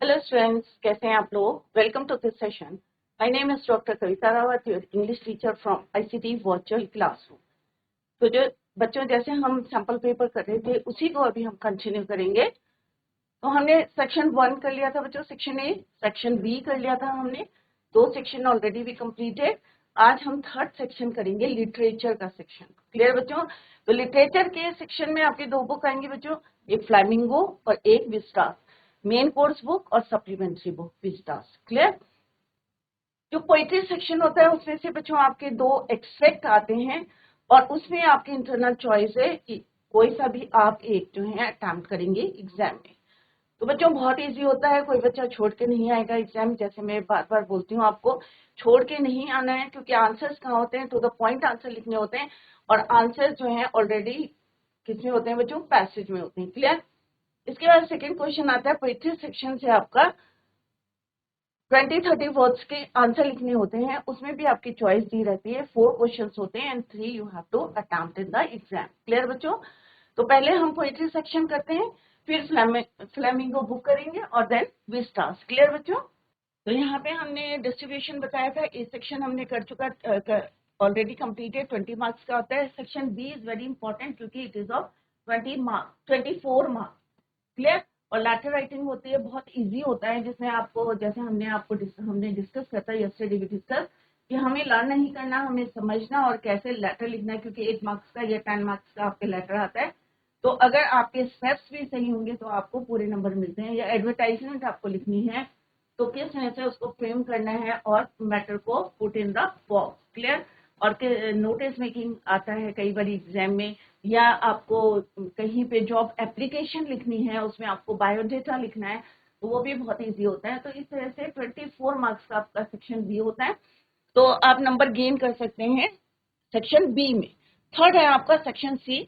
Hello students, कैसे हैं आप लोग? Welcome to this session. My name is Dr. Kavita Rawat, your English teacher from ICT Virtual Classroom. तो जो बच्चों जैसे हम सैंपल पेपर कर रहे थे उसी को अभी हम कंटिन्यू करेंगे। तो हमने सेक्शन 1 कर लिया था बच्चों, सेक्शन ए, सेक्शन बी कर लिया था हमने, 2 सेक्शन ऑलरेडी भी कंप्लीटेड। आज हम थर्ड सेक्शन करेंगे, लिटरेचर का सेक्शन। क्लियर बच्चों? तो लिटरेचर के सेक्शन में आपकी 2 बुक आएंगी बच्चों, एक फ्लैमिंगो और एक विस्टास, मेन कोर्स बुक और सप्लीमेंट्री बुक विस्टास। क्लियर? जो पोइट्री सेक्शन होता है उसमें से बच्चों आपके 2 एक्सट्रैक्ट आते हैं और उसमें आपकी इंटरनल चॉइस है कि कोई सा भी आप एक जो है अटेम्प्ट करेंगे एग्जाम में। तो बच्चों बहुत इजी होता है, कोई बच्चा छोड़ के नहीं आएगा एग्जाम। जैसे मैं बार बार बोलती हूँ, आपको छोड़ के नहीं आना है, क्योंकि आंसर्स कहाँ होते हैं, टू द पॉइंट आंसर लिखने होते हैं और आंसर जो है ऑलरेडी किसमें होते हैं बच्चों, पैसेज में होते हैं। क्लियर? इसके बाद सेकेंड क्वेश्चन आता है, पोइट्री सेक्शन से आपका 20-30 वर्ड्स के आंसर लिखने होते हैं, उसमें भी आपकी चॉइस दी रहती है। 4 क्वेश्चंस होते हैं and 3 you have to attempt in the exam. Clear बच्चों? तो पहले हम पोइट्री सेक्शन करते हैं, फिर फ्लेमिंगो बुक करेंगे और देन विस्टास। क्लियर बच्चों? तो यहाँ पे हमने डिस्ट्रीब्यूशन बताया था, ए सेक्शन हमने कर चुका, ऑलरेडी कंप्लीटेड, 20 मार्क्स का होता है। Section B is very important क्योंकि it is of 24 marks. Clear? और लेटर राइटिंग होती है, बहुत इजी होता है, जिसमें आपको, जैसे हमने डिस्कस करता है यस्टरडे भी डिस्कस, कि हमें लर्न नहीं करना, हमें समझना और कैसे लेटर लिखना है, क्योंकि 8 मार्क्स का या 10 मार्क्स का आपके लेटर आता है। तो अगर आपके स्टेप्स भी सही होंगे तो आपको पूरे नंबर मिलते हैं। या एडवर्टाइजमेंट आपको लिखनी है तो किस तरह से उसको फ्रेम करना है और मैटर को put in the box. Clear? और नोटिस मेकिंग आता है कई बार एग्जाम में, या आपको कहीं पे जॉब एप्लीकेशन लिखनी है, उसमें आपको बायोडेटा लिखना है, तो वो भी बहुत इजी होता है। तो इस तरह से 24 मार्क्स का आपका सेक्शन बी होता है, तो आप नंबर गेन कर सकते हैं सेक्शन बी में। थर्ड है आपका सेक्शन सी,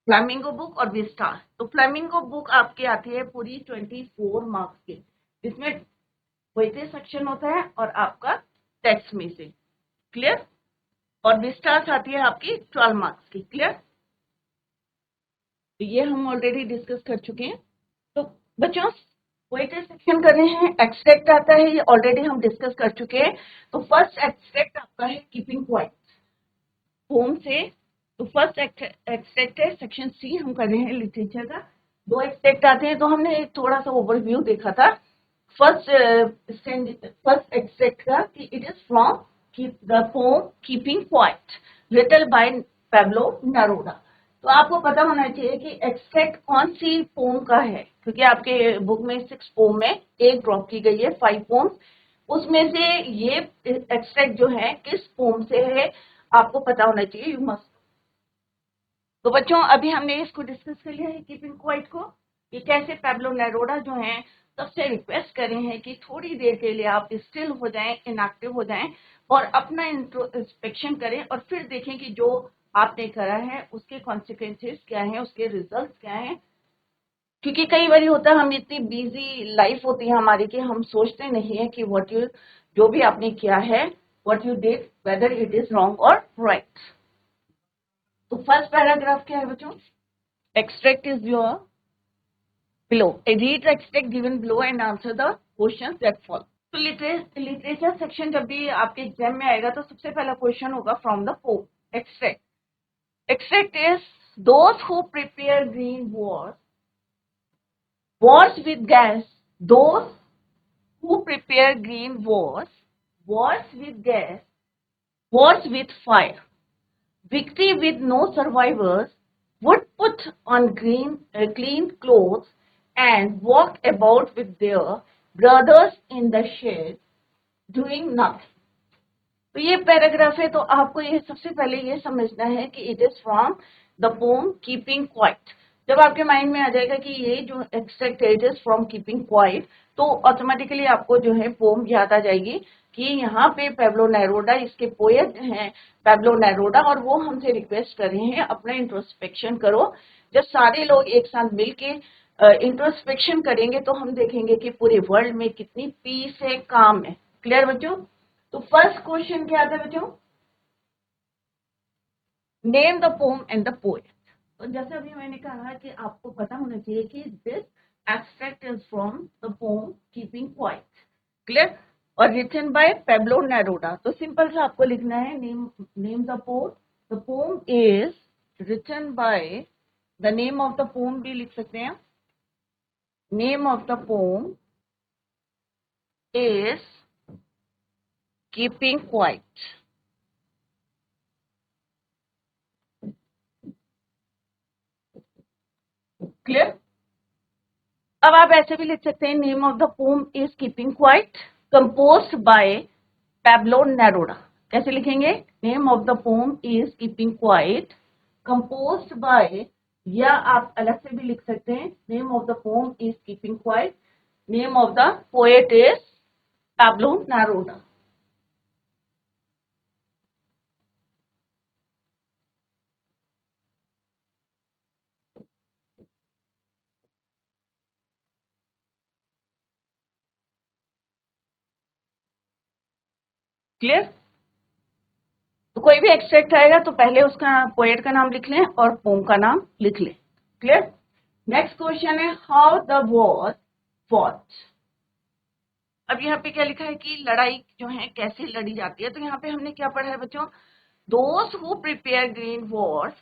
फ्लैमिंगो बुक और विस्टार। तो फ्लैमिंगो बुक आपकी आती है पूरी 24 मार्क्स की, जिसमें पोएट्री सेक्शन होता है और आपका टेक्स्ट में से। क्लियर? और विस्टार्स आती है आपकी 12 मार्क्स की। क्लियर? तो ये हम ऑलरेडी डिस्कस कर चुके हैं। तो बच्चों पोएट्री सेक्शन कर रहे हैं, एक्सट्रैक्ट आता है, ये ऑलरेडी हम डिस्कस कर चुके हैं। तो फर्स्ट एक्सट्रैक्ट आपका है कीपिंग क्वाइट होम से। तो फर्स्ट एक्सट्रैक्ट है सेक्शन सी, हम कर रहे हैं लिटरेचर का। 2 एक्सट्रैक्ट आते हैं, तो हमने एक थोड़ा सा ओवरव्यू देखा था फर्स्ट एक्सट्रैक्ट का, कि it is from the poem keeping Quiet written by Pablo Neruda. तो आपको पता होना चाहिए कि एक्सट्रैक्ट कौन सी पोम का है, क्योंकि आपके बुक में 6 पोम में एक ड्रॉप की गई है, 5 पोम्स, उसमें से ये एक्सट्रैक्ट जो है किस पोम से है आपको पता होना चाहिए, यू मस्ट। तो बच्चों अभी हमने इसको डिस्कस कर लिया है कीपिंग क्वाइट को, कि कैसे पैब्लो नेरूदा जो हैं सबसे रिक्वेस्ट कर रहे हैं कि थोड़ी देर के लिए आप स्टिल हो जाएं, इनएक्टिव हो जाएं और अपना इंट्रोस्पेक्शन करें और फिर देखें कि जो आपने करा है उसके कॉन्सिक्वेंसेस क्या हैं, उसके रिजल्ट्स क्या हैं। क्योंकि कई बार होता है, हम इतनी बिजी लाइफ होती है हमारी कि हम सोचते नहीं है कि व्हाट यू, जो भी आपने किया है, what you did, whether it is wrong और राइट। तो फर्स्ट पैराग्राफ क्या है बच्चों? Extract is your below. Read the extract given below and answer the questions that follow. तो लिटरेचर सेक्शन जब भी आपके एग्जाम में आएगा तो सबसे पहला क्वेश्चन होगा from the pome extract. Extract is those who prepare green wars with gas, those who prepare green wars with gas, wars with fire, victory with no survivors, would put on clean clothes and walk about with their brothers in the shed doing nothing. तो ये paragraph है, तो आपको ये सबसे पहले ये समझना है कि it is from the poem keeping quiet. जब आपके माइंड में आ जाएगा कि ये जो एक्सट्रैक्ट है it is from keeping quite, तो ऑटोमेटिकली आपको जो है पोम याद आ जाएगी कि यहाँ पे पैब्लो नेरूदा, इसके पोएट हैं पैब्लो नेरूदा, और वो हमसे रिक्वेस्ट कर रहे हैं अपना इंट्रोस्पेक्शन करो। जब सारे लोग एक साथ मिलके इंट्रोस्पेक्शन करेंगे तो हम देखेंगे कि पूरे वर्ल्ड में कितनी पीस है, काम है। क्लियर बच्चों? तो फर्स्ट क्वेश्चन क्या था बच्चों? Name the pome and the poet. तो जैसे अभी मैंने कहा कि आपको पता होना चाहिए कि this Extract is from the poem Keeping Quiet. Clear? और written by Pablo Neruda. तो सिंपल सा आपको लिखना है name the poem. The poem is written by, the name of the poem भी लिख सकते हैं. Name of the poem is Keeping Quiet. Clear? अब आप ऐसे भी लिख सकते हैं name of the poem is keeping quiet, composed by Pablo Neruda. कैसे लिखेंगे? Name of the poem is keeping quiet, composed by, या आप अलग से भी लिख सकते हैं name of the poem is keeping quiet, name of the poet is Pablo Neruda. Clear? तो कोई भी एक्सट्रैक्ट आएगा तो पहले उसका पोएट का नाम लिख लें और पोम का नाम लिख लें. क्लियर? नेक्स्ट क्वेश्चन है हाउ द वॉर फॉट. अब यहाँ पे क्या लिखा है कि लड़ाई जो है कैसे लड़ी जाती है. तो यहाँ पे हमने क्या पढ़ा है बच्चों? Those who prepare green wars,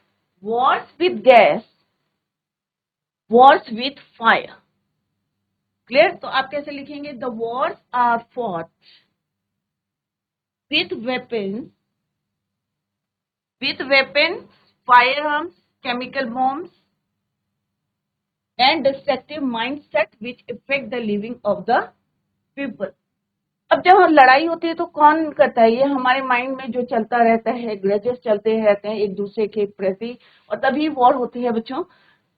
wars with gas, wars with fire. Clear? तो आप कैसे लिखेंगे? The wars are fought with weapon, fire arms, chemical bombs and destructive mindset which effect the living of the people. अब जब लड़ाई होती है तो कौन करता है? ये हमारे माइंड में जो चलता रहता है, ग्रजेस चलते रहते हैं एक दूसरे के प्रति, और तभी वॉर होती है बच्चों.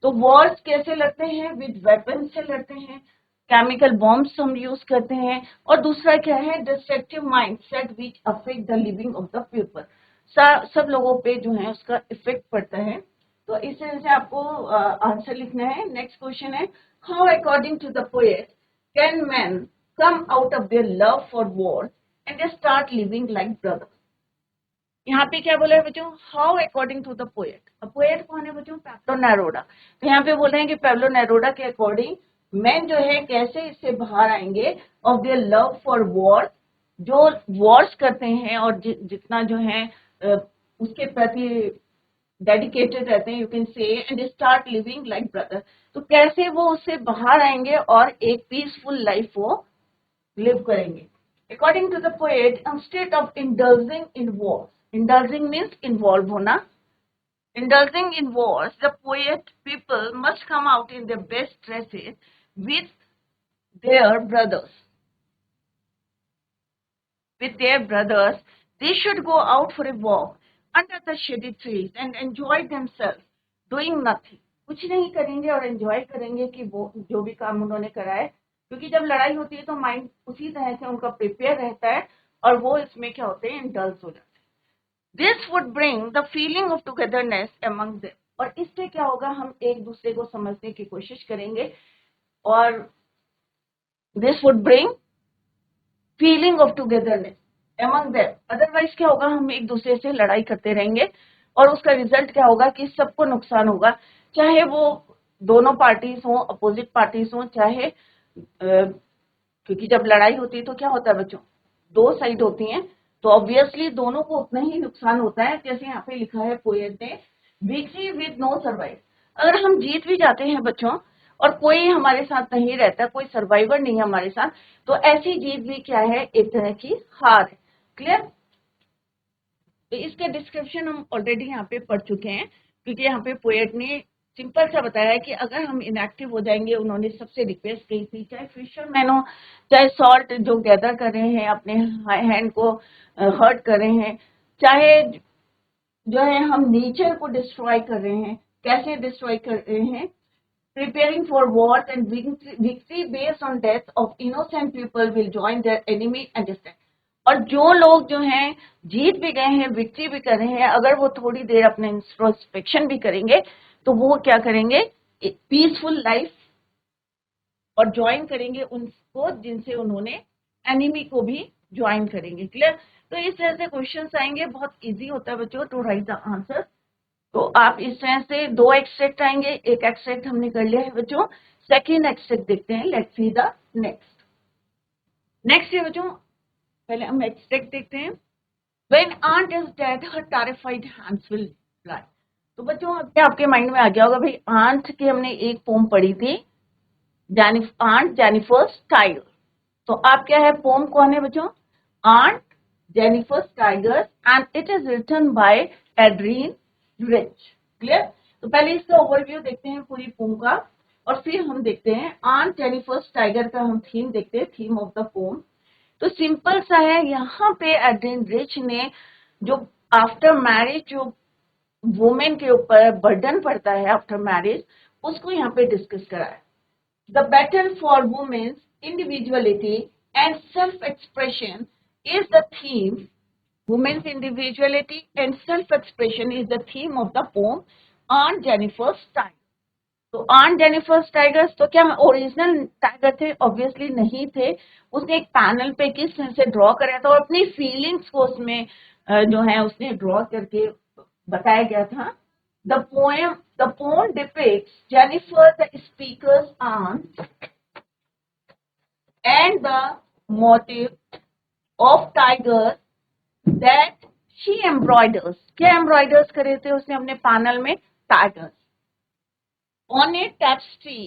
तो वॉर्स कैसे लड़ते हैं? विद वेपन से लड़ते हैं, केमिकल बॉम्ब्स हम यूज करते हैं, और दूसरा क्या है? Destructive mindset which affect the living of the people. सब लोगों पे जो है उसका इफेक्ट पड़ता है. तो इस तरह से आपको आंसर लिखना है. नेक्स्ट क्वेश्चन है how according to the poet can man come out of their love for war and they start living like brothers. यहाँ पे क्या बोला है बच्चों? How according to the poet. अब poet कौन है बच्चों? पैब्लो नेरूडा. तो यहाँ पे बोल रहे हैं कि पैब्लो नेरूडा के अकॉर्डिंग मैन जो है कैसे इससे बाहर आएंगे of their love for war, जो वॉर्स करते हैं और जितना जो है उसके प्रति डेडिकेटेड रहते हैं, you can say, and start living like brother. तो कैसे वो उससे बाहर आएंगे और एक पीसफुल लाइफ वो लिव करेंगे. According to the poet, instead of indulging in wars, indulging means involve होना, indulging in wars the poet people must come out in the best dresses with their brothers. With their brothers, they should go out for a walk under the shady trees and enjoy themselves, doing nothing. कुछ नहीं करेंगे और enjoy करेंगे कि वो जो भी काम उन्होंने करा है, क्योंकि जब लड़ाई होती है तो माइंड उसी तरह से उनका प्रिपेयर रहता है और वो इसमें क्या होते हैं? इंडल्ज हो जाते हैं. This would bring the feeling of togetherness among them. और इससे क्या होगा? हम एक दूसरे को समझने की कोशिश करेंगे और this would bring feeling of togetherness among them. Otherwise क्या होगा? हम एक दूसरे से लड़ाई करते रहेंगे और उसका रिजल्ट क्या होगा? कि सबको नुकसान होगा, चाहे वो दोनों पार्टीज हो, अपोजिट पार्टीज हो, चाहे क्योंकि जब लड़ाई होती है तो क्या होता है बच्चों? दो साइड होती हैं, तो ऑब्वियसली दोनों को उतना ही नुकसान होता है. जैसे यहाँ पे लिखा है पोएट ने, विक्ट्री विद नो सर्वाइव. अगर हम जीत भी जाते हैं बच्चों और कोई हमारे साथ नहीं रहता, कोई सर्वाइवर नहीं है हमारे साथ, तो ऐसी जीत भी क्या है? एक तरह की हार है. क्लियर? तो इसके डिस्क्रिप्शन हम ऑलरेडी यहाँ पे पढ़ चुके हैं, क्योंकि यहाँ पे पोएट ने सिंपल सा बताया है कि अगर हम इनएक्टिव हो जाएंगे, उन्होंने सबसे रिक्वेस्ट की थी, चाहे फिशरमैन हो, चाहे सॉल्ट जो गैदर कर रहे हैं अपने हैंड को हर्ट कर रहे हैं, चाहे जो है हम नेचर को डिस्ट्रॉय कर रहे हैं. कैसे डिस्ट्रॉय कर रहे हैं? preparing for wars and victory based on death of innocent people will join their enemy and destroy. और जो लोग जो हैं जीत भी गए हैं, विक्ट्री भी कर रहे हैं, अगर वो थोड़ी देर अपने इंट्रोस्पेक्शन भी करेंगे तो वो क्या करेंगे? एक पीसफुल लाइफ और ज्वाइन करेंगे उनको जिनसे उन्होंने एनिमी को भी ज्वाइन करेंगे. क्लियर? तो इस तरह से क्वेश्चंस आएंगे. बहुत इजी होता है बच्चों टू राइट द आंसर. तो आप इस तरह से 2 एक्सट्रैक्ट आएंगे, एक एक्सट्रैक्ट हमने कर लिया है बच्चों। सेकेंड एक्सट्रैक्ट देखते हैं, let's see the next. Next है बच्चों, पहले हम एक्सट्रैक्ट देखते हैं। When aunt is dead, her terrified hands will fly. तो बच्चों अभी आपके माइंड में आ गया होगा भाई, आंट की हमने एक पोम पढ़ी थी, आंट जेनिफर्स टाइगर। तो आप क्या है, पोम कौन है बच्चों? Aunt Jennifer's Tiger, and it is written by Adrienne Rich. Clear? तो पहले इसका ओवरव्यू देखते हैं पूरी पोम का, और फिर हम देखते हैं आंट जेनिफर्स टाइगर का हम थीम देखते हैं, थीम ऑफ द पोम। तो सिंपल सा है, यहाँ पे एड्रीन रिच ने जो आफ्टर मैरिज जो वुमेन के ऊपर बर्डन पड़ता है आफ्टर मैरिज, उसको यहाँ पे डिस्कस करा है। The battle for women's individuality and self expression is the theme. Women's individuality and self expression is the theme of the poem Aunt Jennifer's Tiger. तो ऑन जेनिफर्स टाइगर्स, तो क्या original tiger थे? Obviously नहीं थे। उसने एक panel पे किस तरह से ड्रॉ कराया था और अपनी फीलिंग्स को उसमें जो है उसने ड्रॉ करके बताया गया था। The pome depicts Jennifer the speakers aunt and the motive of tiger that she embroiders। क्या एम्ब्रॉयडर्स करे थे उसने अपने पैनल में? Tigers on a tapestry।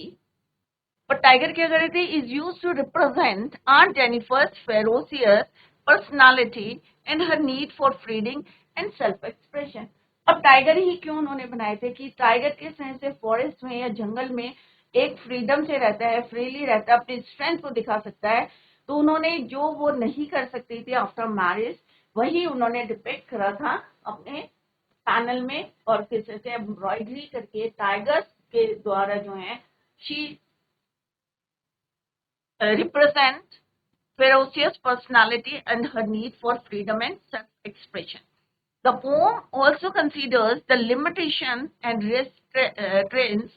और टाइगर क्या करे थे? Is use to represent aunt Jennifer's ferocious personality and her need for freedom and self expression. अब टाइगर ही क्यों उन्होंने बनाए थे कि टाइगर किस तरह से फॉरेस्ट में या जंगल में एक फ्रीडम से रहता है, फ्रीली रहता है, अपनी स्ट्रेंथ को दिखा सकता है। तो उन्होंने जो वो नहीं कर सकती थी आफ्टर मैरिज, वही उन्होंने डिपेक्ट करा था अपने पैनल में, और किस तरह से एम्ब्रॉयडरी करके टाइगर्स के द्वारा जो है she represent ferocious personality and her need for freedom and self-expression. The poem also considers the limitations and restraints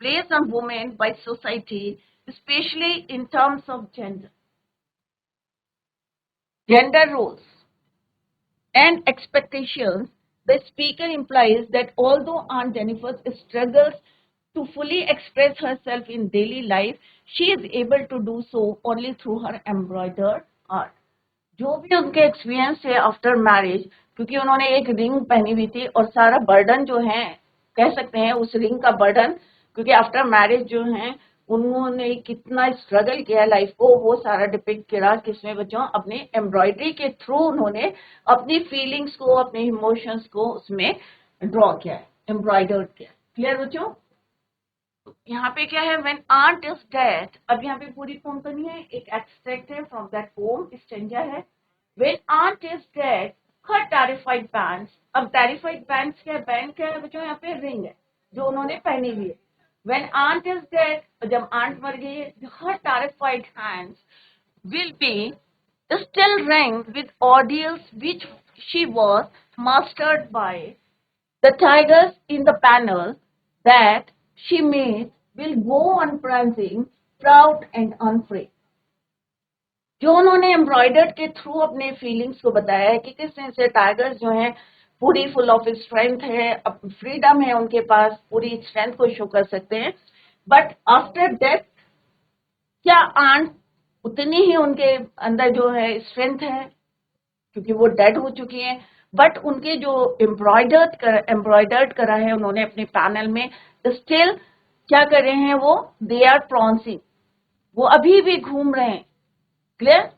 placed on women by society, especially in terms of gender roles and expectations. The speaker implies that although Aunt Jennifer struggles to fully express herself in daily life, she is able to do so only through her embroidered art. जो भी उनके experience है after marriage, क्योंकि उन्होंने एक ring पहनी हुई थी और सारा बर्डन जो है, कह सकते हैं उस रिंग का बर्डन, क्योंकि आफ्टर मैरिज जो है उन्होंने कितना स्ट्रगल किया लाइफ को, वो सारा डिपिक्ट किया किसमें बच्चों? अपने एम्ब्रॉयडरी के थ्रू उन्होंने अपनी फीलिंग्स को, अपने इमोशंस को उसमें ड्रॉ किया है, एम्ब्रॉयडर्ड किया। क्लियर बच्चों? यहाँ पे क्या है, व्हेन आंट इज डेड। अब यहाँ पे पूरी पोम तो नहीं है, एक एक्सट्रैक्ट है फ्रॉम दैट पोम, स्टेंजा है। When aunt is dead her terrified hands. अब टेरिफाइड बैंड्स क्या है? बैंड क्या है बच्चों? यहाँ पे रिंग है जो उन्होंने पहनी हुई है। व्हेन आंट इज डेड, जब आंट मर गई है, हर terrified hands will be still ring with ordeals which she was mastered by the tigers in the panel that she made will go on prancing, proud and unafraid। जो उन्होंने embroidered के through अपने feelings को बताया है कि किस तरह से टाइगर्स जो हैं पूरी फुल ऑफ स्ट्रेंथ है, फ्रीडम है उनके पास, पूरी स्ट्रेंथ को शो कर सकते हैं। बट आफ्टर डेथ क्या आंट उतनी ही उनके अंदर जो है स्ट्रेंथ है, क्योंकि वो डेड हो चुकी हैं। बट उनके जो एम्ब्रॉयडर्ड करा है उन्होंने अपने पैनल में, स्टिल क्या कर रहे हैं वो? दे आर प्रॉन्सिंग, वो अभी भी घूम रहे हैं। Clear?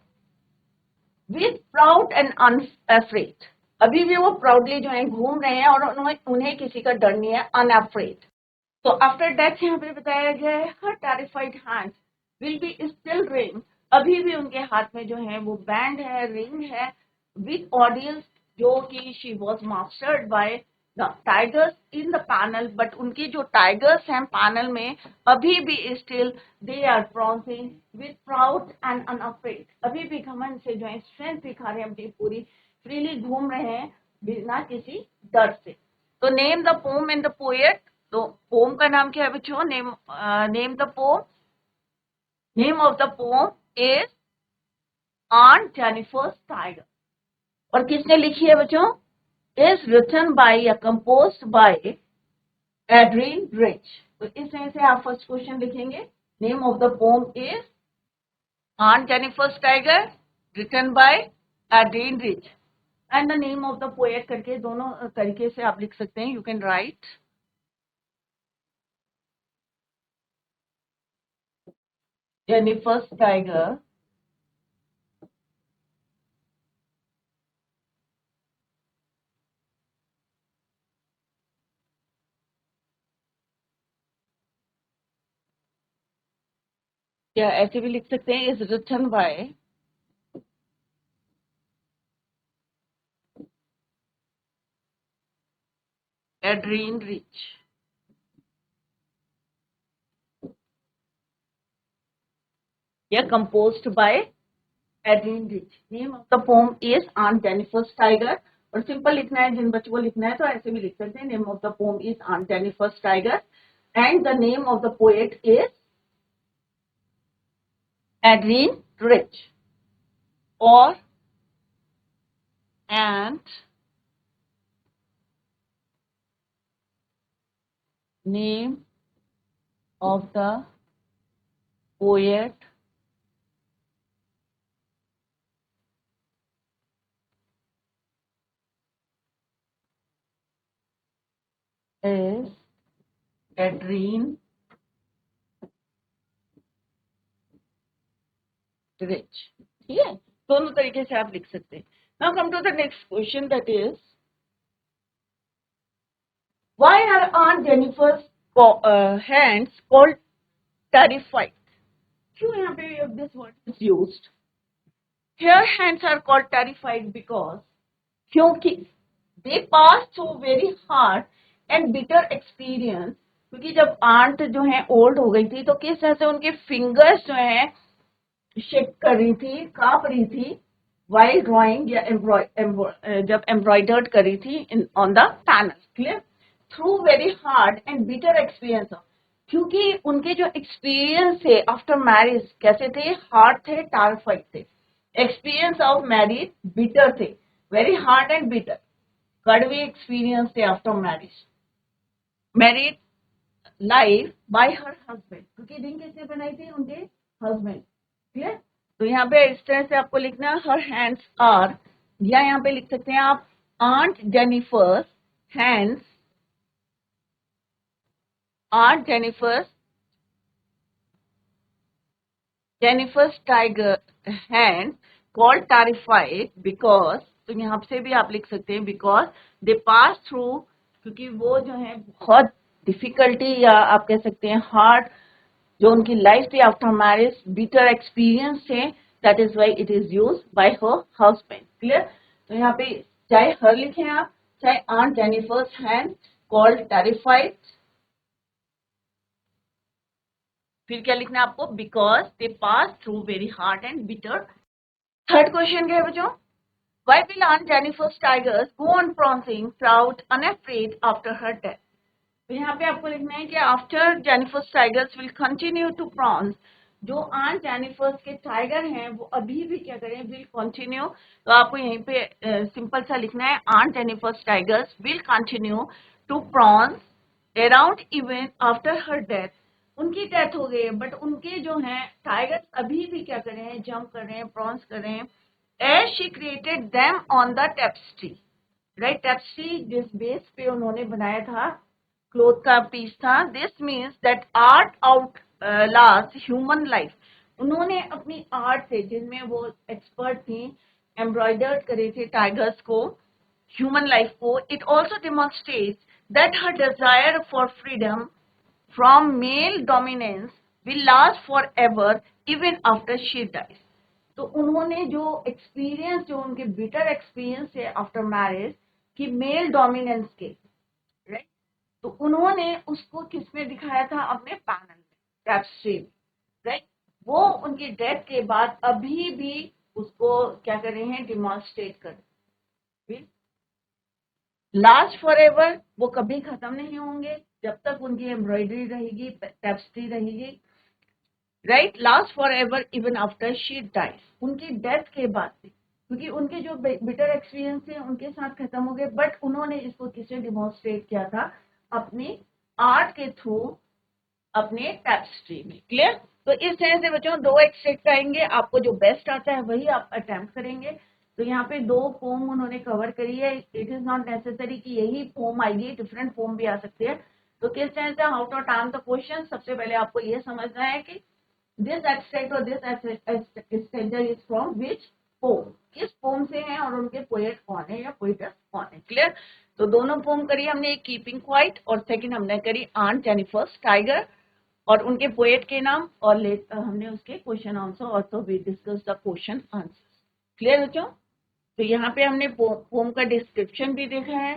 With proud and unafraid, अभी भी वो प्राउडली जो है घूम रहे हैं और उन्हें किसी का डर नहीं है, अनअफ्रेड। तो आफ्टर डेथ यहाँ पे बताया गया है हर terrified hand will be still ring, अभी भी उनके हाथ में जो है वो बैंड है, रिंग है, विथ ऑडियंस जो कि she was mastered by the tigers in the panel. But उनकी जो टाइगर्स हैं पैनल में अभी भी still they are prancing with proud and unafraid, अभी भी घमंड से जो है स्ट्रेंथ दिखा रहे हैं, अपनी पूरी फ्रीली घूम रहे हैं बिना किसी डर से। तो name the pome and the poet. तो पोम का नाम क्या है बच्चों? Name the pome, name of the poem is on Jennifer's tiger. और किसने लिखी है बच्चों? is written by या composed by Adrian Rich. तो इस तरह से आप फर्स्ट क्वेश्चन लिखेंगे. Name of the poem is on Jennifer tiger, written by Adrian Rich. And the name of the poet करके दोनों तरीके से आप लिख सकते हैं. You can write Jennifer tiger या ऐसे भी लिख सकते हैं is written by Adrian Rich. या composed by Adrian Rich. Name of the poem is On Jennifer's Tiger. और सिंपल लिखना है, जिन बच्चों को लिखना है तो ऐसे भी लिख सकते हैं. Name of the poem is on Jennifer tiger and the name of the poet is Adrienne Rich. और and name of the poet is Adrian Rich. ठीक है, दोनों तरीके से आप लिख सकते हैं. Now come to the next question, that is why are Aunt Jennifer's hands called terrified? क्यों यहाँ पे this word is used? Her hands are called terrified because क्योंकि they pass through very hard and bitter experience. क्योंकि जब aunt जो है old हो गई थी तो किस तरह से उनके फिंगर्स जो है शेक कर रही थी, कांप रही थी वाइल ड्राइंग या जब एम्ब्रॉयडर्ड कर रही थी on the panel. Clear? Through very hard and bitter experience. क्योंकि उनके जो एक्सपीरियंस थे आफ्टर मैरिज कैसे थे? हार्ड थे, टारफाइड थे. एक्सपीरियंस ऑफ मैरिज बिटर थे, वेरी हार्ड एंड बिटर, कड़वे एक्सपीरियंस थे after marriage. Married life by her husband. क्योंकि रिंग किसने बनाई थी? उनके हस्बैंड. क्लियर? तो यहाँ पे इस तरह से आपको लिखना हर हैंड्स आर, या यहाँ पे लिख सकते हैं आप aunt Jennifer hands, aunt Jennifer tiger hand called terrified because. तो यहाँ से भी आप लिख सकते हैं बिकॉज दे पास थ्रू, क्योंकि वो जो है बहुत डिफिकल्टी या आप कह सकते हैं हार्ड जो उनकी लाइफ थी आफ्टर मैरिज, बिटर एक्सपीरियंस थे. That is why it is use by her husband. Clear? तो यहाँ पे चाहे हर लिखें आप, चाहे aunt Jennifer hand called terrified. फिर क्या लिखना है आपको? Because they pass through very hard and bitter. Third question क्या है बच्चों? Why will Aunt Jennifer's tigers go on prancing, proud, unafraid after her death? तो यहाँ पे आपको लिखना है कि after Jennifer's tigers will continue to prance. जो आंट जेनिफर्स के टाइगर हैं वो अभी भी क्या करें? Will continue. तो आपको यहीं पे सिंपल सा लिखना है aunt Jennifer's tigers will continue to prance around even after her death. उनकी डेथ हो गई है बट उनके जो हैं टाइगर्स अभी भी क्या कर रहे हैं? जंप कर रहे हैं, प्रॉन्स कर रहे हैं. As she created them on the tapestry, right? Tapestry जिस बेस पे उन्होंने बनाया था, क्लोथ का पीस था. This means that art out last human life. उन्होंने अपनी आर्ट से, जिनमें वो एक्सपर्ट थी, एम्ब्रॉयडर्ड करे थे टाइगर्स को, ह्यूमन लाइफ को. It also demonstrate that her desire for freedom from male dominance will last for ever even after she dies. तो उन्होंने जो एक्सपीरियंस, जो उनके बिटर एक्सपीरियंस है आफ्टर मैरिज कि मेल डोमिनेंस के, राइट? तो उन्होंने उसको किसमें दिखाया था? अपने पैनल में, टैपेस्ट्री में, राइट? वो उनकी डेथ के बाद अभी भी उसको क्या कर रहे हैं? डिमॉन्स्ट्रेट कर. लास्ट फॉर एवर, वो कभी खत्म नहीं होंगे जब तक उनकी एम्ब्रॉयडरी रहेगी, टैपेस्ट्री रहेगी, right? Last for ever even after she dies. उनकी डेथ के बाद भी. क्योंकि उनके जो बिटर एक्सपीरियंस थे उनके साथ खत्म हो गए, बट उन्होंने इसको किससे डिमॉन्स्ट्रेट किया था, अपने आर्ट के थ्रू, अपने टैपेस्ट्री में। क्लियर? तो इस तरह से बच्चों 2 एक्सट्रैक्ट आएंगे, आपको जो बेस्ट आता है वही आप अटेम्प्ट करेंगे। तो यहाँ पे 2 पोम उन्होंने कवर करी है। इट इज नॉट नेसेसरी कि यही पोम आएगी, डिफरेंट पोम भी आ सकती है। तो किस तरह से how to attempt the question, सबसे पहले आपको ये समझना है कि दिस एक्सट्रैक्ट और this extract is from which poem, किस पोम से है और उनके पोएट कौन है या पोएटस कौन है। क्लियर? तो दोनों पोम करी हमने, एक कीपिंग क्वाइट और सेकंड हमने करी ऑन जेनिफर्स टाइगर, और उनके पोएट के नाम, और हमने उसके question answer, also we discuss the question answer. Clear बच्चों? तो यहाँ पे हमने पोम का डिस्क्रिप्शन भी देखा है,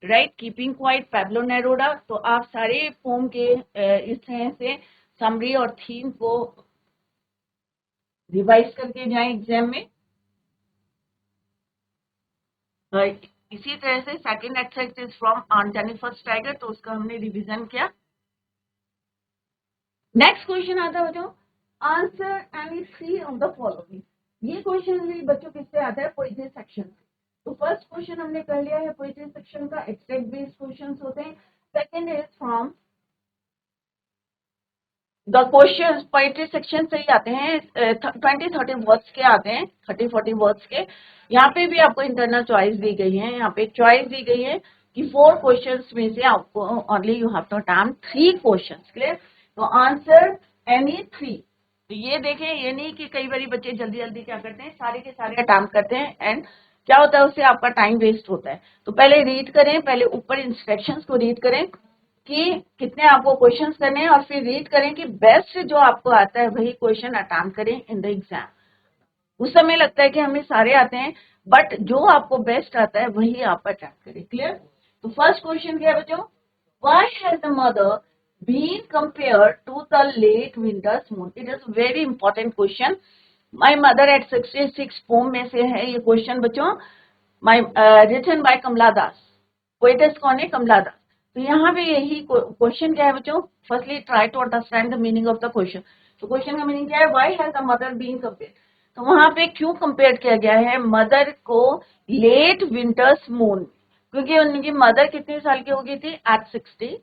right, keeping quiet, Pablo Neruda. तो आप सारे पोम के इस तरह से समरी और थीम को रिवाइज करके जाएं एग्जाम में। इसी तरह से second exercise is from on Jennifer's Tiger, तो उसका हमने रिवीजन किया। नेक्स्ट क्वेश्चन आता है बच्चों, answer any 3 of the following. ये क्वेश्चन भी बच्चों किससे आता है, पोएट्री सेक्शन से। तो फर्स्ट क्वेश्चन हमने कर लिया है पोएट्री सेक्शन का, एक्सट्रैक्ट बेस्ड क्वेश्चंस होते हैं। Second is from the question, poetry section से ही आते हैं, 20-30 वर्ड्स के आते हैं, 30-40 वर्ड्स के। यहाँ पे भी आपको इंटरनल चॉइस दी गई है, यहाँ पे चॉइस दी गई है कि 4 क्वेश्चंस में से आपको only you have to attempt 3 questions. Clear? तो आंसर एनी 3। तो ये देखें, ये नहीं कि कई बार बच्चे जल्दी जल्दी क्या करते हैं, सारे के सारे अटेम्प्ट करते हैं, एंड क्या होता है उससे आपका टाइम वेस्ट होता है। तो पहले रीड करें, पहले ऊपर इंस्ट्रक्शंस को रीड करें कि कितने आपको क्वेश्चंस करने हैं, और फिर रीड करें कि बेस्ट जो आपको आता है वही क्वेश्चन अटेम्प्ट करें इन द एग्जाम। उस समय लगता है कि हमें सारे आते हैं, बट जो आपको बेस्ट आता है वही आप अटेम्प्ट करें। क्लियर? तो फर्स्ट क्वेश्चन क्या है बच्चों, why has the mother been compared to the late winter's moon. It is very important question. My mother at 66 poem में से है ये क्वेश्चन बच्चों, my written by Kamala Das. Poetess कौन है? कमला दास। तो यहाँ पे यही क्वेश्चन क्या है बच्चों, firstly try to understand the meaning of the question. तो क्वेश्चन का मीनिंग क्या है, why has the mother been compare. तो वहां पे क्यों कंपेयर किया गया है मदर को लेट विंटर्स मून, क्योंकि उनकी मदर कितने साल की हो गई थी, at 60,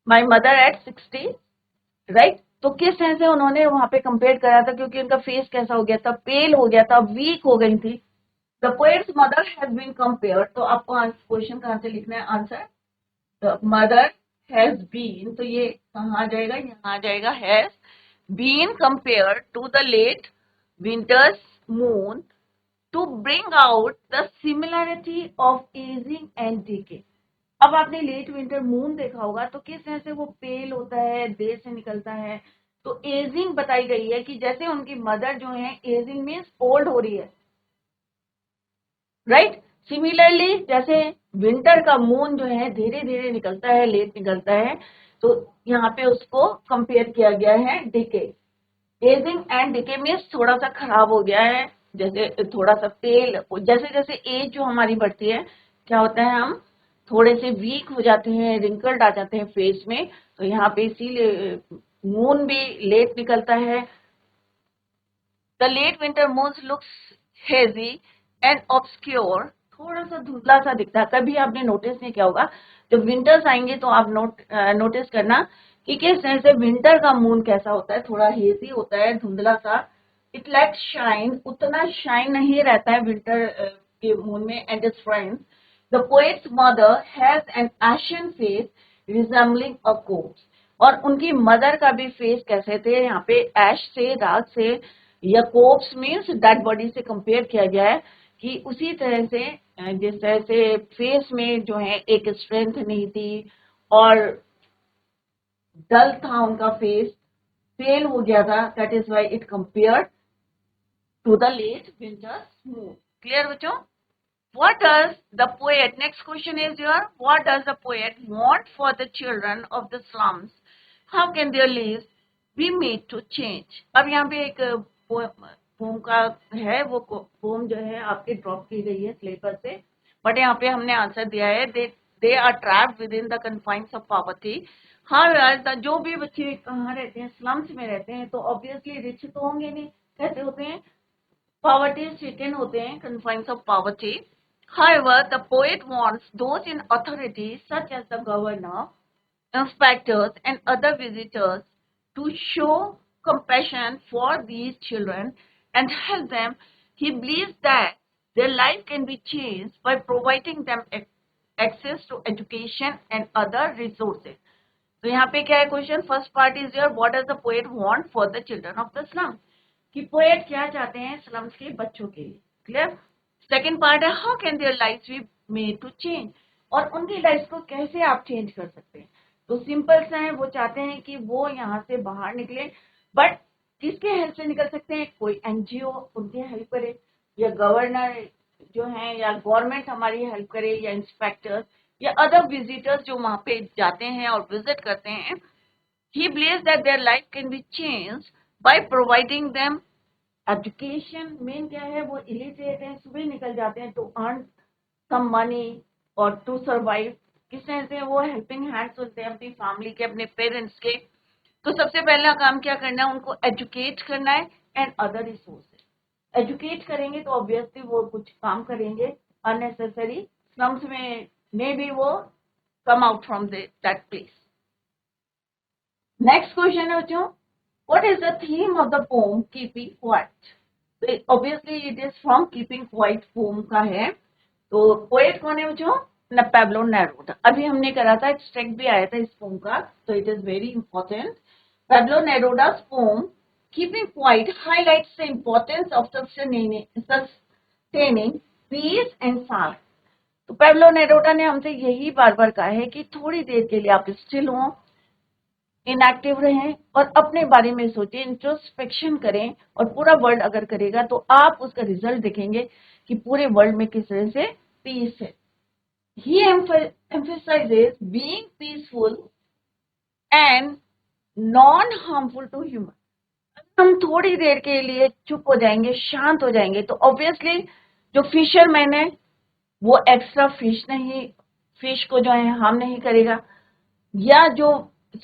my mother at 60, right. तो किस तरह से उन्होंने वहां पे कंपेयर करा था, क्योंकि उनका फेस कैसा हो गया था, पेल हो गया था, वीक हो गई थी। The poet's mother has been compared, तो आपको क्वेश्चन कहां से लिखना है, answer the mother has been, तो ये कहाँ आ जाएगा, यहाँ आ जाएगा, has been compared to the late winter's moon to bring out the similarity of ageing and decay. अब आपने लेट विंटर मून देखा होगा, तो किस तरह से वो पेल होता है, देर से निकलता है। तो एजिंग बताई गई है कि जैसे उनकी मदर जो है, एजिंग मीन्स ओल्ड हो रही है, राइट। सिमिलरली जैसे विंटर का मून जो है धीरे धीरे निकलता है, लेट निकलता है, तो यहाँ पे उसको कंपेयर किया गया है decay. Ageing and decay means थोड़ा सा खराब हो गया है, जैसे थोड़ा सा पेल, जैसे जैसे एज जो हमारी बढ़ती है क्या होता है, हम थोड़े से वीक हो जाते हैं, रिंकल्ड आ जाते हैं फेस में। तो यहाँ पे इसीलिए मून भी लेट निकलता है। The late winter moon looks hazy and obscure, थोड़ा सा धुंधला सा दिखता है। कभी आपने नोटिस नहीं किया होगा, जब विंटर्स आएंगे तो आप नोटिस करना कि किस तरह से विंटर का मून कैसा होता है, थोड़ा हेजी होता है, धुंधला सा। इट लैक्स शाइन, उतना शाइन नहीं रहता है विंटर के मून में। And its friends, the poet's mother has an ashen face resembling a corpse, और उनकी मदर का भी फेस कैसे थे, यहाँ पे ऐश से, राग से, या कोप्स मीन्स डेड बॉडी से कंपेयर किया गया है कि उसी तरह से जिस तरह से फेस में जो है एक स्ट्रेंथ नहीं थी, और डल था उनका फेस, फेल हो गया था, that is why it compare to the late winter moon. Clear बच्चों? What does the poet, next question is your, what does the poet want for the children of the slums? How can their lives be made to change? अब यहाँ पे एक pome का है, वो pome जो है आपके ड्रॉप की गई है सिलेबस से, बट यहाँ पे हमने आंसर दिया है, they are trapped within the confines of poverty. हाँ, जो भी बच्चे कहाँ रहते हैं, स्लम्स में रहते हैं, तो ऑब्वियसली रिच तो होंगे नहीं, कैसे होते हैं, poverty stricken होते हैं, confines of poverty. However, the poet wants those in authority such as the governor, inspectors and other visitors to show compassion for these children and help them. He believes that their life can be changed by providing them access to education and other resources. तो यहाँ पे क्या है question? First part is your, what does the poet want for the children of the slum, कि poet क्या चाहते हैं slums के बच्चों के लिए. क्लियर? सेकंड पार्ट है how can their lives be made to change, और उनकी लाइफ को कैसे आप चेंज कर सकते हैं. तो सिंपल सा है, वो चाहते हैं कि वो यहाँ से बाहर निकले, बट किसके हेल्प से निकल सकते हैं? कोई एनजीओ उनकी हेल्प करे, या गवर्नर जो है, या गवर्नमेंट हमारी हेल्प करे, या इंस्पेक्टर्स या अदर विजिटर्स जो वहां पे जाते हैं और विजिट करते हैं. He believes that their life can be changed by providing them education. Main क्या है, वो इलिटरेट हैं, सुबह निकल जाते हैं टू अर्न सम मनी और टू सर्वाइव. किस तरह से वो हेल्पिंग हैंड्स होते हैं अपनी फैमिली के, अपने पेरेंट्स के. तो सबसे पहला काम क्या करना है, उनको एजुकेट करना है एंड अदर रिसोर्सेज. एजुकेट करेंगे तो ऑब्वियसली वो कुछ काम करेंगे अननेसेसरी स्लम्स में, मे बी वो come out from that place. Next question है बच्चों, what is the theme of the poem keeping quiet. Obviously it is from keeping quiet poem का है. तो पोएट कौन है बच्चों? Pablo Neruda. अभी हमने करा था, एक्सट्रैक्ट भी आया था इस पोम का, तो it is very important. Pablo Neruda's poem Keeping Quiet highlights the importance of sustaining peace and silence. तो पैब्लो नेरूदा ने हमसे यही बार बार कहा है कि थोड़ी देर के लिए आप स्टिल हो, इनएक्टिव रहें और अपने बारे में सोचें, इंट्रोस्पेक्शन करें, और पूरा वर्ल्ड अगर करेगा तो आप उसका रिजल्ट देखेंगे कि पूरे वर्ल्ड में किस तरह से पीस है. He emphasizes being peaceful and non harmful to human. हम थोड़ी देर के लिए चुप हो जाएंगे, शांत हो जाएंगे, तो ऑब्वियसली जो फिशरमैन है वो एक्स्ट्रा फिश को जो है हार्म नहीं करेगा, या जो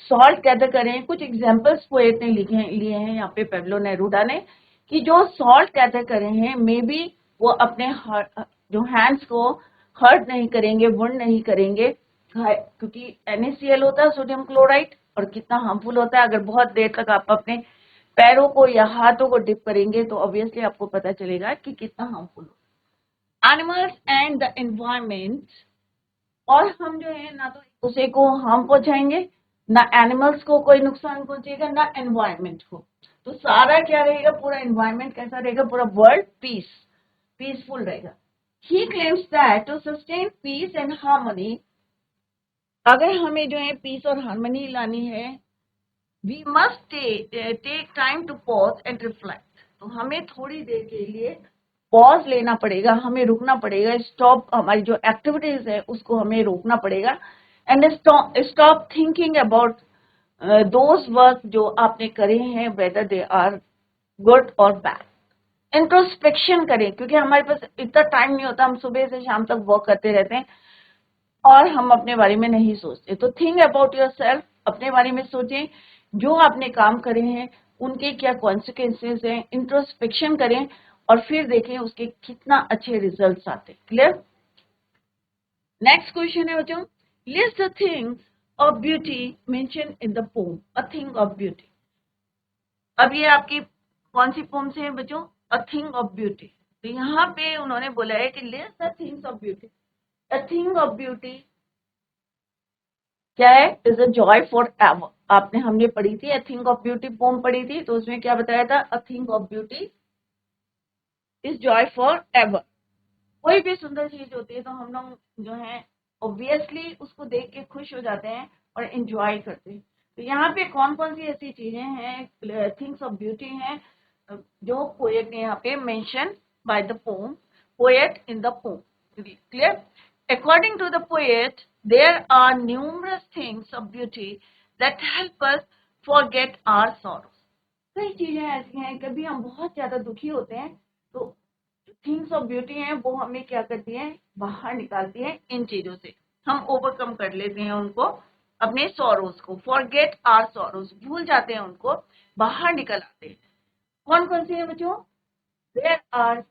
सॉल्ट गैदर करें. कुछ एग्जांपल्स पोएट ने लिए हैं यहाँ पे पैब्लो नेरूदा ने, कि जो सॉल्ट गैदर करे हैं मे बी वो अपने जो हैंड्स को हर्ट नहीं करेंगे, वुंड नहीं करेंगे, क्योंकि NaCl होता है सोडियम क्लोराइड, और कितना हार्मफुल होता है. अगर बहुत देर तक आप अपने पैरों को या हाथों को डिप करेंगे तो ऑब्वियसली आपको पता चलेगा कि कितना हार्मफुल हो. एनिमल्स एंड द एनवायरमेंट, और हम जो है ना तो दूसरे को हार्म पहुंचाएंगे, ना एनिमल्स को कोई नुकसान पहुंचेगा, ना एनवायरमेंट को. तो सारा क्या रहेगा, पूरा एनवायरमेंट कैसा रहेगा, पूरा वर्ल्ड पीसफुल रहेगा. He claims that to sustain peace and harmony, अगर हमें जो है पीस और हार्मनी लानी है, we must take time to pause and reflect. तो हमें थोड़ी देर के लिए पॉज लेना पड़ेगा, हमें रुकना पड़ेगा, स्टॉप, हमारी जो एक्टिविटीज है उसको हमें रोकना पड़ेगा, and stop thinking about those work जो आपने करे हैं, वेदर दे आर गुड और बैड. इंट्रोस्पेक्शन करें, क्योंकि हमारे पास इतना टाइम नहीं होता, हम सुबह से शाम तक वर्क करते रहते हैं और हम अपने बारे में नहीं सोचते. तो थिंक अबाउट योर सेल्फ, अपने बारे में सोचें, जो आपने काम करे हैं उनके क्या कॉन्सिक्वेंसेस हैं, इंट्रोस्पेक्शन करें और फिर देखें उसके कितना अच्छे रिजल्ट्स आते हैं. क्लियर? नेक्स्ट क्वेश्चन है बच्चों, list the things of beauty mention in the poem. A thing of beauty. अब ये आपकी कौन सी पोम से है बच्चों? A thing of beauty. तो यहाँ पे उन्होंने बोला है कि list the things of beauty. A thing of beauty क्या है? Is a joy for ever. आपने हमने पढ़ी थी, a thing of beauty poem पढ़ी थी, तो उसमें क्या बताया था? a thing of beauty is joy for ever. कोई भी सुंदर चीज होती है तो हम लोग जो है ऑब्वियसली उसको देख के खुश हो जाते हैं और एंजॉय करते हैं. तो यहाँ पे कौन कौन सी ऐसी चीजें हैं, थिंग्स ऑफ ब्यूटी हैं, जो पोएट ने यहाँ पे mention by the poet in the pome. Clear? According to the poet, there are numerous things of beauty that help us forget our sorrows. कई चीजें ऐसी हैं, कभी हम बहुत ज्यादा दुखी होते हैं तो थिंग्स ऑफ ब्यूटी हैं वो हमें क्या करती हैं, बाहर निकालती हैं. इन चीजों से हम ओवरकम कर लेते हैं उनको, अपने सॉरोज को. फॉरगेट आवर सॉरोज, भूल जाते हैं उनको, बाहर निकल आते हैं. कौन कौन सी है बच्चों? There are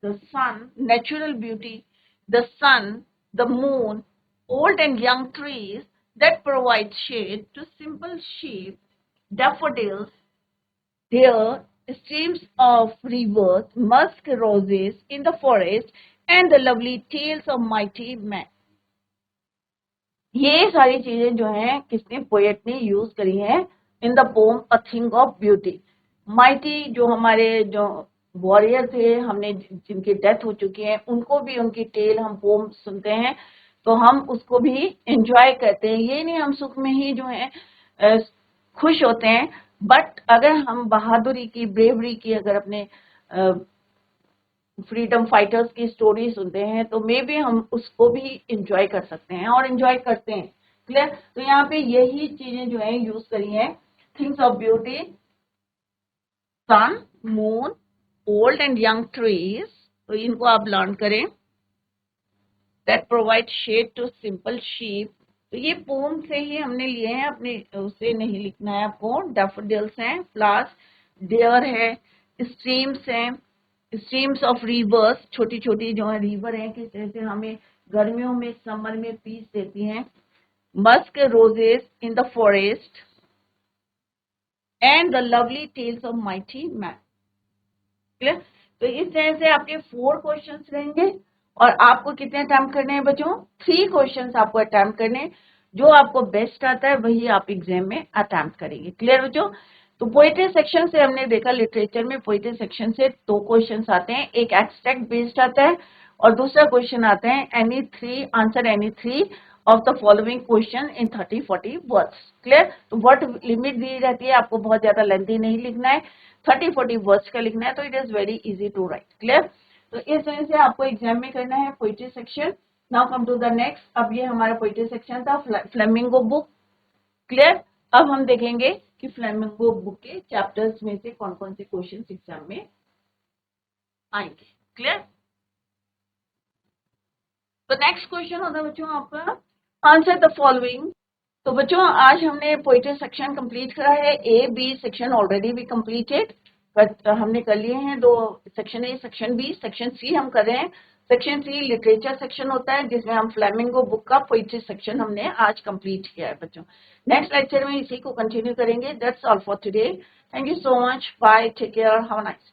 the sun, natural beauty, the sun, the moon, old and young trees that provide shade to simple sheep, daffodils, there streams of rivers, musk roses in the forest, and the lovely tales of mighty men. ये सारी चीजें जो हैं किसने poet ने use करी हैं इन the poem a thing of beauty. Mighty जो हमारे जो वॉरियर थे, हमने जिनकी डेथ हो चुकी है, उनको भी उनकी टेल हम पोम सुनते हैं तो हम उसको भी एंजॉय करते हैं. ये नहीं हम सुख में ही जो है खुश होते हैं, बट अगर हम बहादुरी की, ब्रेवरी की, अगर अपने फ्रीडम फाइटर्स की स्टोरी सुनते हैं तो मे बी हम उसको भी इंजॉय कर सकते हैं और इंजॉय करते हैं. क्लियर. तो यहाँ पे यही चीजें जो है यूज करी हैं. Things of beauty, sun, moon, old and young trees, तो इनको आप लर्न करें. That provide shade to simple sheep, तो ये पोम से ही हमने लिए हैं, अपने उसे नहीं लिखना है आपको. डैफोडिल्स हैं, फ्लावर्स, डेयर है, स्ट्रीम्स हैं, स्ट्रीम्स ऑफ रिवर्स, छोटी छोटी जो है रिवर हैं, किस तरह से हमें गर्मियों में, समर में पीस देती हैं. Musk roses in the forest and the lovely tales of mighty man. Clear. तो इस तरह से आपके 4 क्वेश्चंस रहेंगे और आपको कितने अटेम्प्ट करने हैं बच्चों? 3 क्वेश्चंस आपको अटेम्प्ट करने. जो आपको बेस्ट आता है वही आप एग्जाम में अटेम्प्ट करेंगे. क्लियर बच्चों. तो पोएट्री सेक्शन से हमने देखा, लिटरेचर में पोएट्री सेक्शन से 2 क्वेश्चंस आते हैं. एक एक्सट्रैक्ट बेस्ड आता है और दूसरा क्वेश्चन आता है answer any 3 of the following question in 30-40 words. Clear. तो वर्ड लिमिट दी रहती है, आपको बहुत ज्यादा लेंथी नहीं लिखना है, 30-40 वर्ड्स का लिखना है, तो it is very easy to write. Clear. तो इस वजह से आपको एग्जाम में करना है poetry section. Now come to the next. अब ये हमारा पोएट्री सेक्शन था, फ्लेमिंगो बुक. क्लियर. अब हम देखेंगे कि फ्लेमिंगो बुक के चैप्टर्स में से कौन कौन से क्वेश्चन एग्जाम में आएंगे. क्लियर. तो नेक्स्ट क्वेश्चन होता है बच्चों आपका, आंसर द फॉलोइंग. तो बच्चों आज हमने पोएट्री सेक्शन कंप्लीट करा है. ए बी सेक्शन ऑलरेडी भी कंप्लीटेड, हमने कर लिए हैं 2 सेक्शन. ए, सेक्शन बी. सेक्शन सी हम कर रहे हैं. सेक्शन सी लिटरेचर सेक्शन होता है जिसमें हम फ्लेमिंगो बुक का पोएट्री सेक्शन हमने आज कंप्लीट किया है बच्चों. नेक्स्ट लेक्चर में इसी को कंटिन्यू करेंगे. That's all for today. Thank you so much. Bye. Take care. Have a nice